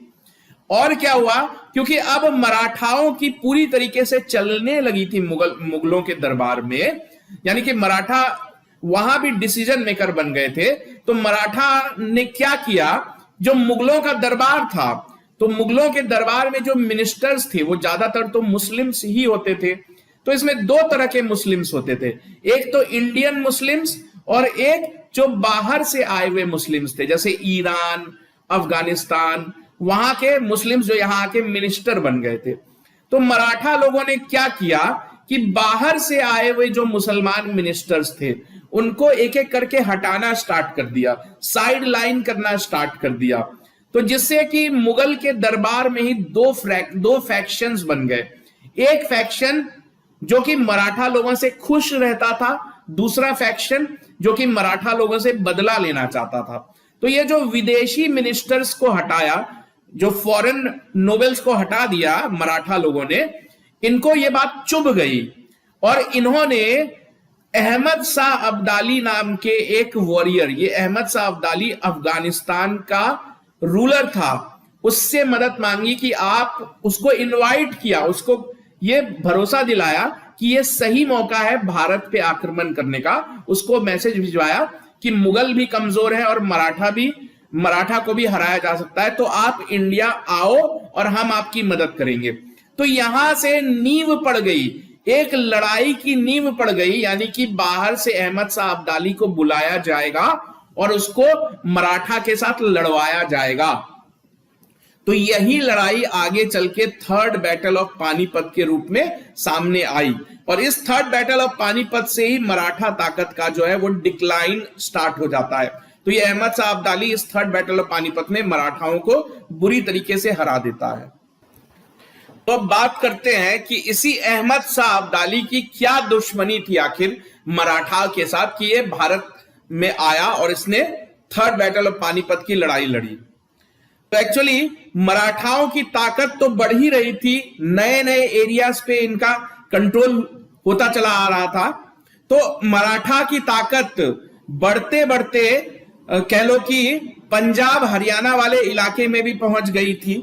Speaker 1: और क्या हुआ, क्योंकि अब मराठाओं की पूरी तरीके से चलने लगी थी मुगलों के दरबार में, यानी कि मराठा वहां भी डिसीजन मेकर बन गए थे। तो मराठा ने क्या किया, जो मुगलों का दरबार था, तो मुगलों के दरबार में जो मिनिस्टर्स थे वो ज्यादातर तो मुस्लिम्स ही होते थे। तो इसमें 2 तरह के मुस्लिम्स होते थे, एक तो इंडियन मुस्लिम्स और एक जो बाहर से आए हुए मुस्लिम्स थे, जैसे ईरान, अफगानिस्तान, वहां के मुस्लिम्स जो यहां आके मिनिस्टर बन गए थे। तो मराठा लोगों ने क्या किया कि बाहर से आए हुए जो मुसलमान मिनिस्टर्स थे उनको एक एक करके हटाना स्टार्ट कर दिया, साइड लाइन करना स्टार्ट कर दिया। तो जिससे कि मुगल के दरबार में ही दो फैक्शंस बन गए। एक फैक्शन जो कि मराठा लोगों से खुश रहता था, दूसरा फैक्शन जो कि मराठा लोगों से बदला लेना चाहता था। तो ये जो विदेशी मिनिस्टर्स को हटाया, जो फॉरेन नोबल्स को हटा दिया मराठा लोगों ने, इनको ये बात चुभ गई और इन्होंने अहमद शाह अब्दाली नाम के एक वॉरियर, ये अहमद शाह अब्दाली अफगानिस्तान का रूलर था, उससे मदद मांगी कि आप उसको इनवाइट किया, उसको ये भरोसा दिलाया कि ये सही मौका है भारत पे आक्रमण करने का। उसको मैसेज भिजवाया कि मुगल भी कमजोर है और मराठा को भी हराया जा सकता है, तो आप इंडिया आओ और हम आपकी मदद करेंगे। तो यहां से नींव पड़ गई, एक लड़ाई की नींव पड़ गई, यानी कि बाहर से अहमद शाह अब्दाली को बुलाया जाएगा और उसको मराठा के साथ लड़वाया जाएगा। तो यही लड़ाई आगे चल के थर्ड बैटल ऑफ पानीपत के रूप में सामने आई और इस थर्ड बैटल ऑफ पानीपत से ही मराठा ताकत का जो है वो डिक्लाइन स्टार्ट हो जाता है। तो ये अहमद शाह अब्दाली इस थर्ड बैटल ऑफ पानीपत में मराठाओं को बुरी तरीके से हरा देता है। तो अब बात करते हैं कि इसी अहमद शाह अब्दाली की क्या दुश्मनी थी आखिर मराठा के साथ कि ये भारत में आया और इसने थर्ड बैटल ऑफ पानीपत की लड़ाई लड़ी। तो एक्चुअली मराठाओं की ताकत तो बढ़ ही रही थी, नए नए एरियाज पे इनका कंट्रोल होता चला आ रहा था। तो मराठा की ताकत बढ़ते बढ़ते कह लो कि पंजाब हरियाणा वाले इलाके में भी पहुंच गई थी।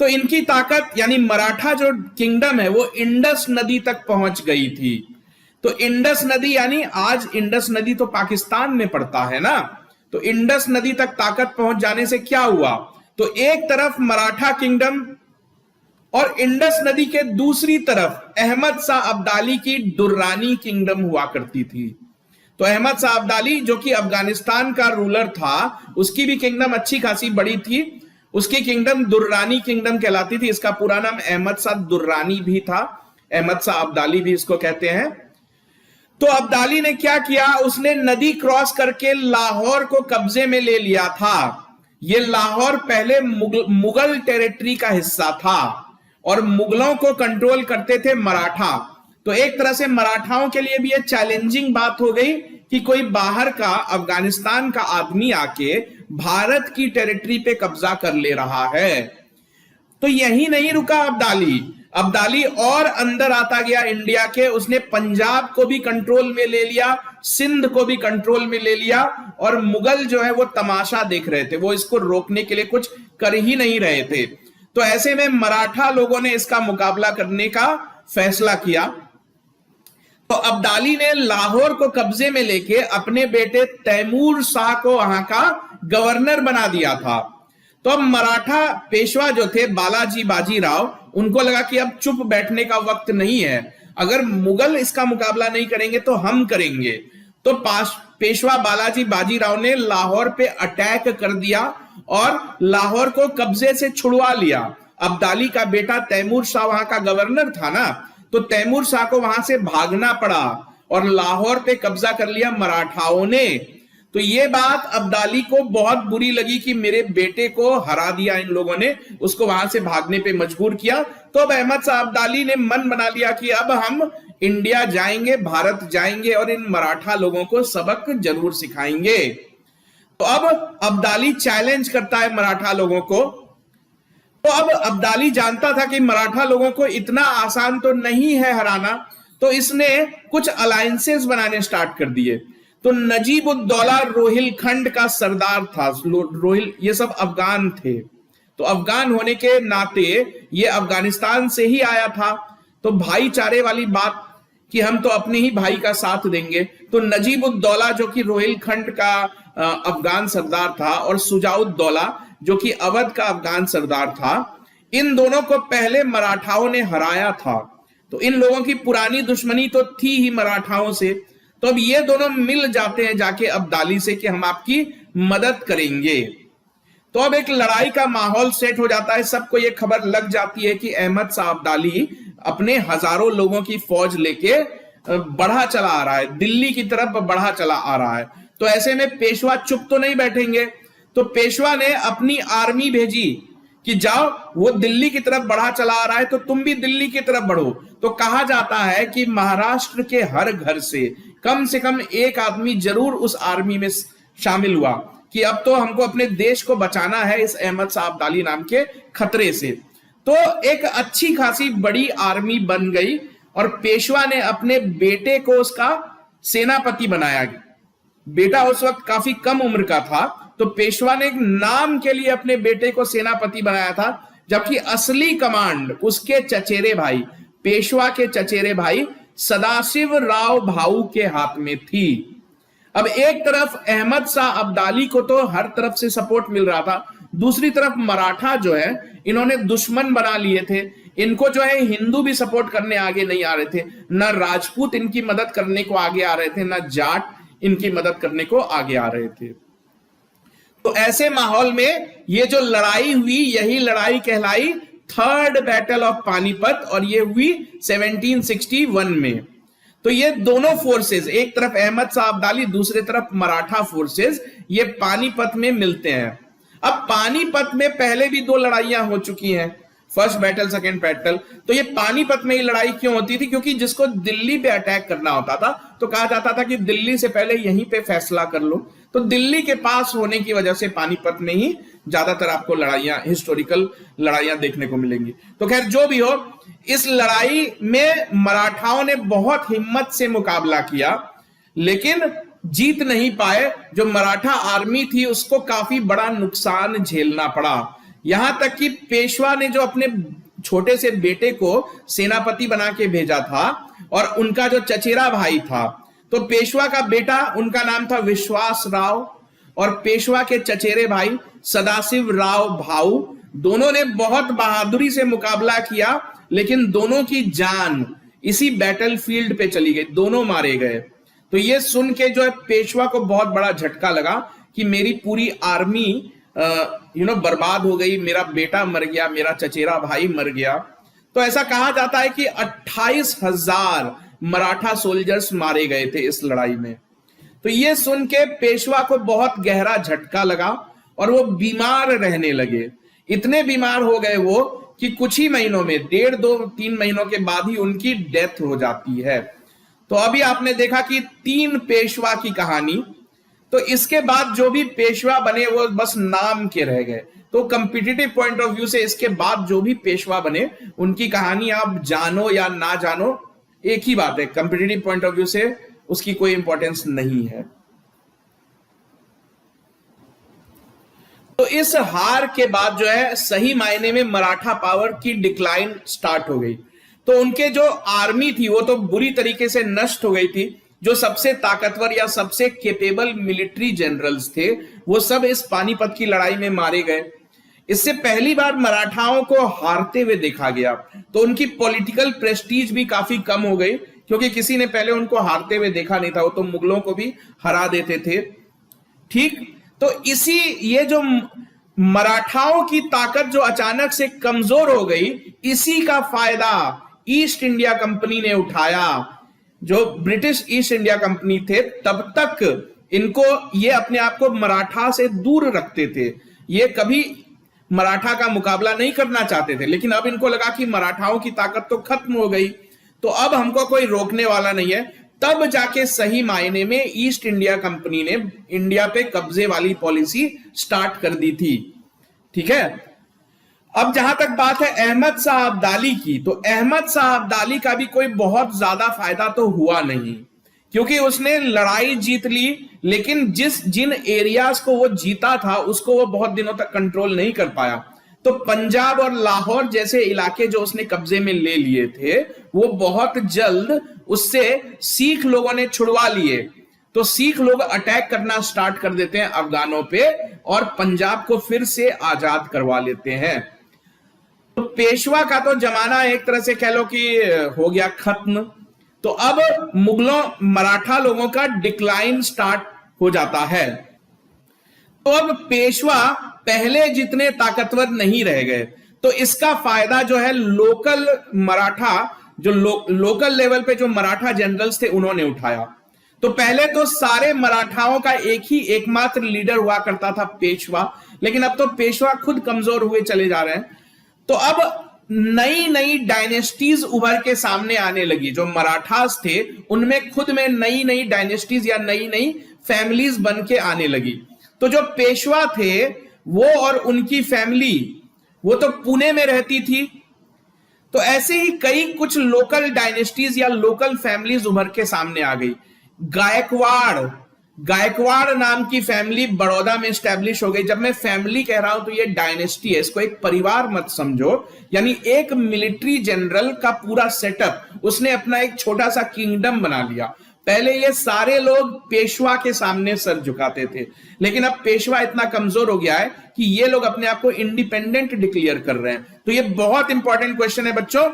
Speaker 1: तो इनकी ताकत यानी मराठा जो किंगडम है वो इंडस नदी तक पहुंच गई थी। तो इंडस नदी, यानी आज इंडस नदी तो पाकिस्तान में पड़ता है ना, तो इंडस नदी तक ताकत पहुंच जाने से क्या हुआ, तो एक तरफ मराठा किंगडम और इंडस नदी के दूसरी तरफ अहमद शाह अब्दाली की दुर्रानी किंगडम हुआ करती थी। तो अहमद शाह अब्दाली जो कि अफगानिस्तान का रूलर था, उसकी भी किंगडम अच्छी खासी बड़ी थी, उसकी किंगडम दुर्रानी किंगडम कहलाती थी। इसका पूरा नाम अहमद शाह दुर्रानी भी था, अहमद शाह अब्दाली भी इसको कहते हैं। तो अब्दाली ने क्या किया, उसने नदी क्रॉस करके लाहौर को कब्जे में ले लिया था। यह लाहौर पहले मुगल टेरिटरी का हिस्सा था और मुगलों को कंट्रोल करते थे मराठा। तो एक तरह से मराठाओं के लिए भी यह चैलेंजिंग बात हो गई कि कोई बाहर का, अफगानिस्तान का आदमी आके भारत की टेरिटरी पे कब्जा कर ले रहा है। तो यही नहीं रुका अब्दाली और अंदर आता गया इंडिया के। उसने पंजाब को भी कंट्रोल में ले लिया, सिंध को भी कंट्रोल में ले लिया, और मुगल जो है वो तमाशा देख रहे थे, वो इसको रोकने के लिए कुछ कर ही नहीं रहे थे। तो ऐसे में मराठा लोगों ने इसका मुकाबला करने का फैसला किया। तो अब्दाली ने लाहौर को कब्जे में लेके अपने बेटे तैमूर शाह को वहां का गवर्नर बना दिया था। तो अब मराठा पेशवा जो थे बालाजी बाजीराव, उनको लगा कि अब चुप बैठने का वक्त नहीं है, अगर मुगल इसका मुकाबला नहीं करेंगे तो हम करेंगे। तो पेशवा बालाजी बाजीराव ने लाहौर पे अटैक कर दिया और लाहौर को कब्जे से छुड़वा लिया। अब्दाली का बेटा तैमूर शाह वहां का गवर्नर था ना, तो तैमूर शाह को वहां से भागना पड़ा और लाहौर पे कब्जा कर लिया मराठाओं ने। तो ये बात अब्दाली को बहुत बुरी लगी कि मेरे बेटे को हरा दिया इन लोगों ने, उसको वहां से भागने पे मजबूर किया। तो अब अहमद शाह अब्दाली ने मन बना लिया कि अब हम इंडिया जाएंगे, भारत जाएंगे और इन मराठा लोगों को सबक जरूर सिखाएंगे। तो अब अब्दाली चैलेंज करता है मराठा लोगों को। तो अब अब्दाली जानता था कि मराठा लोगों को इतना आसान तो नहीं है हराना, तो इसने कुछ अलायंसेस बनाने स्टार्ट कर दिए। तो नजीब उद दौला रोहिलखंड का सरदार था। रोहिल ये सब अफगान थे, तो अफगान होने के नाते ये अफगानिस्तान से ही आया था। तो भाईचारे वाली बात कि हम तो अपने ही भाई का साथ देंगे। तो नजीब उद दौला जो कि रोहिलखंड का अफगान सरदार था, और सुजाउद्दौला जो कि अवध का अफगान सरदार था, इन दोनों को पहले मराठाओं ने हराया था। तो इन लोगों की पुरानी दुश्मनी तो थी ही मराठाओं से। तो अब ये दोनों मिल जाते हैं जाके अब्दाली से कि हम आपकी मदद करेंगे। तो अब एक लड़ाई का माहौल सेट हो जाता है। सबको ये खबर लग जाती है कि अहमद शाह अब्दाली अपने हजारों लोगों की फौज लेके बढ़ा चला आ रहा है, दिल्ली की तरफ बढ़ा चला आ रहा है। तो ऐसे में पेशवा चुप तो नहीं बैठेंगे, तो पेशवा ने अपनी आर्मी भेजी कि जाओ, वो दिल्ली की तरफ बढ़ा चला आ रहा है तो तुम भी दिल्ली की तरफ बढ़ो। तो कहा जाता है कि महाराष्ट्र के हर घर से कम एक आदमी जरूर उस आर्मी में शामिल हुआ कि अब तो हमको अपने देश को बचाना है इस अहमद शाह अब्दाली नाम के खतरे से। तो एक अच्छी खासी बड़ी आर्मी बन गई और पेशवा ने अपने बेटे को उसका सेनापति बनाया। बेटा उस वक्त काफी कम उम्र का था, तो पेशवा ने एक नाम के लिए अपने बेटे को सेनापति बनाया था, जबकि असली कमांड उसके चचेरे भाई, पेशवा के चचेरे भाई सदाशिव राव भाऊ के हाथ में थी। अब एक तरफ अहमद शाह अब्दाली को तो हर तरफ से सपोर्ट मिल रहा था, दूसरी तरफ मराठा जो है इन्होंने दुश्मन बना लिए थे। इनको जो है हिंदू भी सपोर्ट करने आगे नहीं आ रहे थे, ना राजपूत इनकी मदद करने को आगे आ रहे थे, ना जाट इनकी मदद करने को आगे आ रहे थे। तो ऐसे माहौल में ये जो लड़ाई हुई, यही लड़ाई कहलाई थर्ड बैटल ऑफ पानीपत, और ये हुई 1761 में। तो ये दोनों फोर्सेस, एक तरफ अहमद शाह अब्दाली, दूसरी तरफ मराठा फोर्सेस, ये पानीपत में मिलते हैं। अब पानीपत में पहले भी दो लड़ाइयां हो चुकी हैं, फर्स्ट बैटल, सेकेंड बैटल। तो ये पानीपत में ही लड़ाई क्यों होती थी? क्योंकि जिसको दिल्ली पे अटैक करना होता था तो कहा जाता था कि दिल्ली से पहले यहीं पे फैसला कर लो। तो दिल्ली के पास होने की वजह से पानीपत में ही ज्यादातर आपको लड़ाइयां, हिस्टोरिकल लड़ाइयां देखने को मिलेंगी। तो खैर जो भी हो, इस लड़ाई में मराठाओं ने बहुत हिम्मत से मुकाबला किया, लेकिन जीत नहीं पाए। जो मराठा आर्मी थी उसको काफी बड़ा नुकसान झेलना पड़ा। यहां तक कि पेशवा ने जो अपने छोटे से बेटे को सेनापति बना के भेजा था, और उनका जो चचेरा भाई था, तो पेशवा का बेटा उनका नाम था विश्वास राव, और पेशवा के चचेरे भाई सदाशिव राव भाऊ, दोनों ने बहुत बहादुरी से मुकाबला किया, लेकिन दोनों की जान इसी बैटलफील्ड पे चली गई, दोनों मारे गए। तो ये सुन के जो है पेशवा को बहुत बड़ा झटका लगा कि मेरी पूरी आर्मी बर्बाद हो गई, मेरा बेटा मर गया, मेरा चचेरा भाई मर गया। तो ऐसा कहा जाता है कि 28,000 मराठा सोल्जर्स मारे गए थे इस लड़ाई में। तो ये सुन के पेशवा को बहुत गहरा झटका लगा और वो बीमार रहने लगे। इतने बीमार हो गए वो कि कुछ ही महीनों में, 1.5-2-3 महीनों के बाद ही उनकी डेथ हो जाती है। तो अभी आपने देखा कि 3 पेशवा की कहानी। तो इसके बाद जो भी पेशवा बने वो बस नाम के रह गए। तो कंपिटिटिव पॉइंट ऑफ व्यू से इसके बाद जो भी पेशवा बने उनकी कहानी आप जानो या ना जानो, एक ही बात है, कंपिटिटिव पॉइंट ऑफ व्यू से उसकी कोई इंपॉर्टेंस नहीं है। तो इस हार के बाद जो है सही मायने में मराठा पावर की डिक्लाइन स्टार्ट हो गई। तो उनके जो आर्मी थी वो तो बुरी तरीके से नष्ट हो गई थी। जो सबसे ताकतवर या सबसे कैपेबल मिलिट्री जनरल्स थे वो सब इस पानीपत की लड़ाई में मारे गए। इससे पहली बार मराठाओं को हारते हुए देखा गया, तो उनकी पॉलिटिकल प्रेस्टीज भी काफी कम हो गई, क्योंकि किसी ने पहले उनको हारते हुए देखा नहीं था। वो तो मुगलों को भी हरा देते थे। ठीक, तो ये जो मराठाओं की ताकत जो अचानक से कमजोर हो गई, इसी का फायदा ईस्ट इंडिया कंपनी ने उठाया। जो ब्रिटिश ईस्ट इंडिया कंपनी थे तब तक इनको ये अपने आप को मराठा से दूर रखते थे, ये कभी मराठा का मुकाबला नहीं करना चाहते थे। लेकिन अब इनको लगा कि मराठाओं की ताकत तो खत्म हो गई, तो अब हमको कोई रोकने वाला नहीं है। तब जाके सही मायने में ईस्ट इंडिया कंपनी ने इंडिया पे कब्जे वाली पॉलिसी स्टार्ट कर दी थी। ठीक है, अब जहां तक बात है अहमद शाह अब्दाली की, तो अहमद शाह अब्दाली का भी कोई बहुत ज्यादा फायदा तो हुआ नहीं, क्योंकि उसने लड़ाई जीत ली, लेकिन जिन एरियाज को वो जीता था उसको वो बहुत दिनों तक कंट्रोल नहीं कर पाया। तो पंजाब और लाहौर जैसे इलाके जो उसने कब्जे में ले लिए थे वो बहुत जल्द उससे सिख लोगों ने छुड़वा लिए। तो सिख लोग अटैक करना स्टार्ट कर देते हैं अफगानों पे और पंजाब को फिर से आजाद करवा लेते हैं। तो पेशवा का तो जमाना एक तरह से कह लो कि हो गया खत्म। तो अब मुगलों मराठा लोगों का डिक्लाइन स्टार्ट हो जाता है। तो अब पेशवा पहले जितने ताकतवर नहीं रह गए, तो इसका फायदा जो है लोकल मराठा, जो लोकल लेवल पे जो मराठा जनरल्स थे उन्होंने उठाया। तो पहले तो सारे मराठाओं का एक ही एकमात्र लीडर हुआ करता था पेशवा, लेकिन अब तो पेशवा खुद कमजोर हुए चले जा रहे हैं। तो अब नई नई डायनेस्टीज उभर के सामने आने लगी। जो मराठास थे उनमें खुद में नई नई डायनेस्टीज या नई नई फैमिलीज बन के आने लगी। तो जो पेशवा थे वो और उनकी फैमिली वो तो पुणे में रहती थी। तो ऐसे ही कई कुछ लोकल डायनेस्टीज या लोकल फैमिलीज उभर के सामने आ गई। गायकवाड़ नाम की फैमिली बड़ौदा में स्टैब्लिश हो गई। जब मैं फैमिली कह रहा हूं तो ये डायनेस्टी है, इसको एक परिवार मत समझो। यानी एक मिलिट्री जनरल का पूरा सेटअप, उसने अपना एक छोटा सा किंगडम बना लिया। पहले ये सारे लोग पेशवा के सामने सर झुकाते थे, लेकिन अब पेशवा इतना कमजोर हो गया है कि ये लोग अपने आप को इंडिपेंडेंट डिक्लेयर कर रहे हैं। तो ये बहुत इंपॉर्टेंट क्वेश्चन है बच्चों।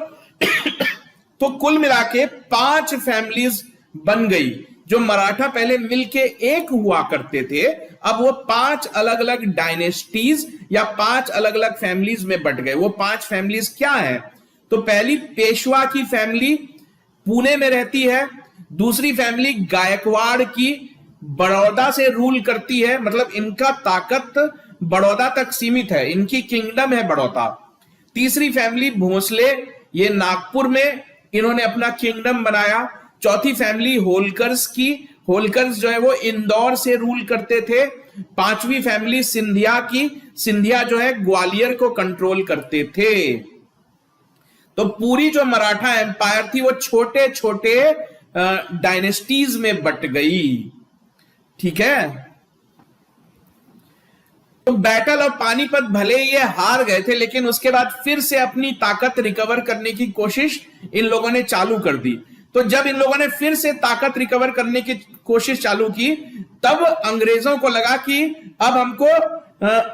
Speaker 1: तो कुल मिला के 5 फैमिलीज बन गई। जो मराठा पहले मिलके एक हुआ करते थे, अब वो 5 अलग अलग डायनेस्टीज या 5 अलग अलग फैमिलीज में बट गए। वो 5 फैमिलीज क्या है? तो पहली पेशवा की फैमिली पुणे में रहती है। दूसरी फैमिली गायकवाड़ की बड़ौदा से रूल करती है, मतलब इनका ताकत बड़ौदा तक सीमित है, इनकी किंगडम है बड़ौदा। तीसरी फैमिली भोसले, ये नागपुर में इन्होंने अपना किंगडम बनाया। चौथी फैमिली होलकर्स की, होलकर्स जो है वो इंदौर से रूल करते थे। 5वीं फैमिली सिंधिया की, सिंधिया जो है ग्वालियर को कंट्रोल करते थे। तो पूरी जो मराठा एम्पायर थी वो छोटे छोटे डायनेस्टीज में बट गई। ठीक है, तो बैटल ऑफ पानीपत भले ये हार गए थे, लेकिन उसके बाद फिर से अपनी ताकत रिकवर करने की कोशिश इन लोगों ने चालू कर दी। तो जब इन लोगों ने फिर से ताकत रिकवर करने की कोशिश चालू की, तब अंग्रेजों को लगा कि अब हमको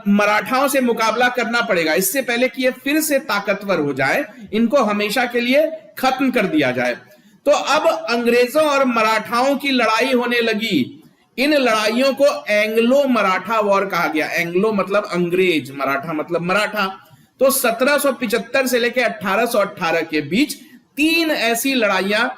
Speaker 1: मराठाओं से मुकाबला करना पड़ेगा। इससे पहले कि ये फिर से ताकतवर हो जाए, इनको हमेशा के लिए खत्म कर दिया जाए। तो अब अंग्रेजों और मराठाओं की लड़ाई होने लगी। इन लड़ाइयों को एंग्लो मराठा वॉर कहा गया। एंग्लो मतलब अंग्रेज, मराठा मतलब मराठा। तो 1775 से लेकर 1818 के बीच 3 ऐसी लड़ाइयां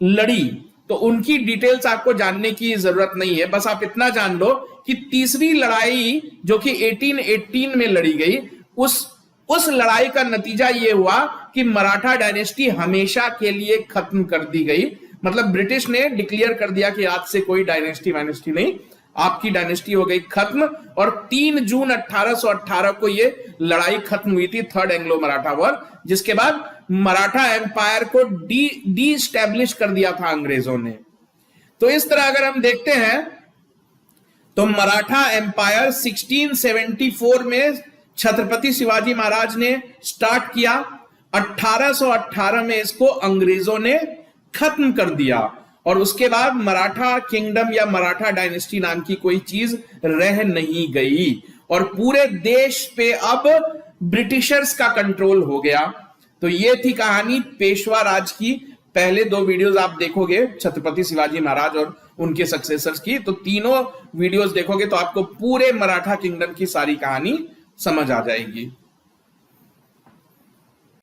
Speaker 1: लड़ी। तो उनकी डिटेल्स आपको जानने की जरूरत नहीं है, बस आप इतना जान लो कि तीसरी लड़ाई जो कि 1818 में लड़ी गई, उस लड़ाई का नतीजा यह हुआ कि मराठा डायनेस्टी हमेशा के लिए खत्म कर दी गई। मतलब ब्रिटिश ने डिक्लेयर कर दिया कि आज से कोई डायनेस्टी वायनेस्टी नहीं, आपकी डायनेस्टी हो गई खत्म। और 3 जून 1818 को यह लड़ाई खत्म हुई थी, थर्ड एंग्लो मराठा वॉर, जिसके बाद मराठा एम्पायर को डी स्टैब्लिश कर दिया था अंग्रेजों ने। तो इस तरह अगर हम देखते हैं तो मराठा एम्पायर 1674 में छत्रपति शिवाजी महाराज ने स्टार्ट किया। 1818 में इसको अंग्रेजों ने खत्म कर दिया और उसके बाद मराठा किंगडम या मराठा डायनेस्टी नाम की कोई चीज रह नहीं गई और पूरे देश पे अब ब्रिटिशर्स का कंट्रोल हो गया। तो ये थी कहानी पेशवा राज की। पहले 2 वीडियोस आप देखोगे छत्रपति शिवाजी महाराज और उनके सक्सेसर्स की, तो तीनों वीडियोस देखोगे तो आपको पूरे मराठा किंगडम की सारी कहानी समझ आ जाएगी।